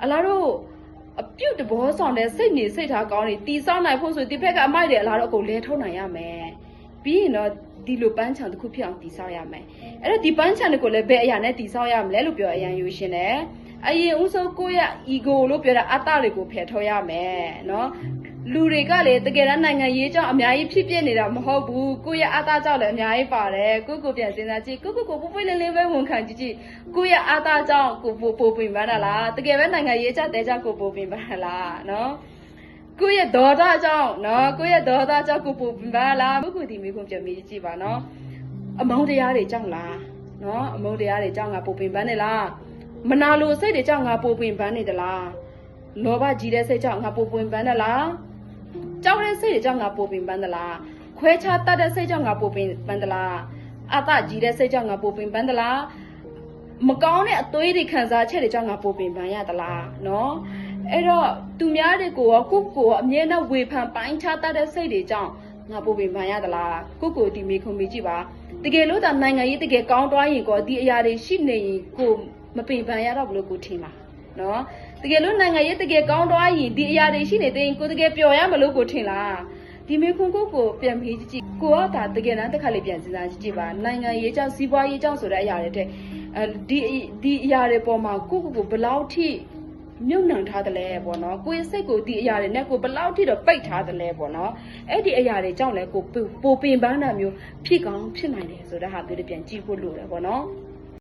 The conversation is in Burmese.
အလားတော့အပြုတ်တဘောဆောင်တဲ့စိတ်နေစိတ်ထားကောင်းနေတီဆောင်းနိုင်ဖို့ဆိုဒီဘက်ကအမိုက်တယ်အလားတော့အကုန်လဲထုတ်နိုင်ရမယ်ပြီးရင်တော့ဒီလိုပန်းချံတစ်ခုဖြစ်အောင်တီဆောက်ရမယ်အဲ့တော့ဒီပန်းချံတွေကိုလည်းဘယ်အရာနဲ့တီဆောက်ရမလဲလို့ပြောအရန်ယူရှင်တယ်အရင်ဦးဆုံးကိုယ့်ရဲ့ ego လို့ပြောတာအတ္တတွေကိုဖယ်ထုတ်ရမယ်နော်လူတွေကလေတကယ်တမ်းနိုင်ငံရေးကြောင့်အများကြီးဖြစ်ပြနေတာမဟုတ်ဘူးကိုယ့်ရဲ့အတ္တကြောင့်လည်းအများကြီးပါတယ်ကိုပြန်စဉ်းစားကြည့်ကိုပွေးလင်းလင်းပဲဝန်ခံကြည့်ကိုယ့်ရဲ့အတ္တကြောင့်ကိုပိုပင်ပန်းတာလားတကယ်ပဲနိုင်ငံရေးကြောင့်တဲကြောင့်ကိုပိုပင်ပန်းတာလားနော်ကိုယ့်ရဲ့ဒေါသကြောင့်နော်ကိုယ့်ရဲ့ဒေါသကြောင့်ကိုပိုပင်ပန်းလားကိုဒီမိခွန်းပြမေးကြည့်ပါနော်အမုန်းတရားတွေကြောင့်လားနော်အမုန်းတရားတွေကြောင့်ငါပိုပင်ပန်းနေလားမနာလိုစိတ်တွေကြောင့်ငါပိုပင်ပန်းနေသလားလောဘကြီးတဲ့စိတ်ကြောင့်ငါပိုပင်ပန်းတယ်လားကြောက်တဲ့စိတ်တွေကြောင့်ငါပိုပင်ပန်းသလားခွဲခြားတတ်တဲ့စိတ်ကြောင့်ငါပိုပင်ပန်းသလားအတကြီးတဲ့စိတ်ကြောင့်ငါပိုပင်ပန်းသလားမကောင်းတဲ့အသွေးတွေခံစားချက်တွေကြောင့်ငါပိုပင်ပန်းရသလားနော်အဲ့တော့သူများတွေကိုရောကိုအမြဲတမ်းဝေဖန်ပိုင်းခြားတတ်တဲ့စိတ်တွေကြောင့်ငါပိုပင်ပန်းရသလားကိုဒီမေခုံမေးကြည့်ပါတကယ်လို့ဒါနိုင်ငံရေးတကယ်ကောင်းသွားရင်ကောဒီအရာတွေရှိနေရင်ကိုမပင်ပန်းရတော့ဘလို့ကိုထင်ပါနော်တကယ်လို့နိုင်ငံရေးတကယ်ကောင်းသွားရင်ဒီအရာတွေရှိနေတဲ့ရင်ကိုတကယ်ပျော်ရမလို့ကိုထင်လားဒီမေခွန်းကိုပြန်ပြီးကြည့်ကိုကဒါတကယ်တမ်းတစ်ခါလေးပြန်စဉ်းစားကြည့်ပါနိုင်ငံရေးကြောင့်စီးပွားရေးကြောင့်ဆိုတဲ့အရာတွေတဲ့ဒီအရာတွေပေါ်မှာကိုဘယ်လောက်ထိမြုပ်နှံထားတယ်လဲပေါ့နော်ကိုရဲ့စိတ်ကိုဒီအရာတွေနဲ့ကိုဘယ်လောက်ထိတော့ပိတ်ထားတယ်လဲပေါ့နော်အဲ့ဒီအရာတွေကြောင့်လဲကိုပိုပင်ပန်းတာမျိုးဖြစ်ကောင်းဖြစ်နိုင်တယ်ဆိုတဲ့ဟာမျိုးတွေပြန်ကြည့်ဖို့လိုတယ်ပေါ့နော်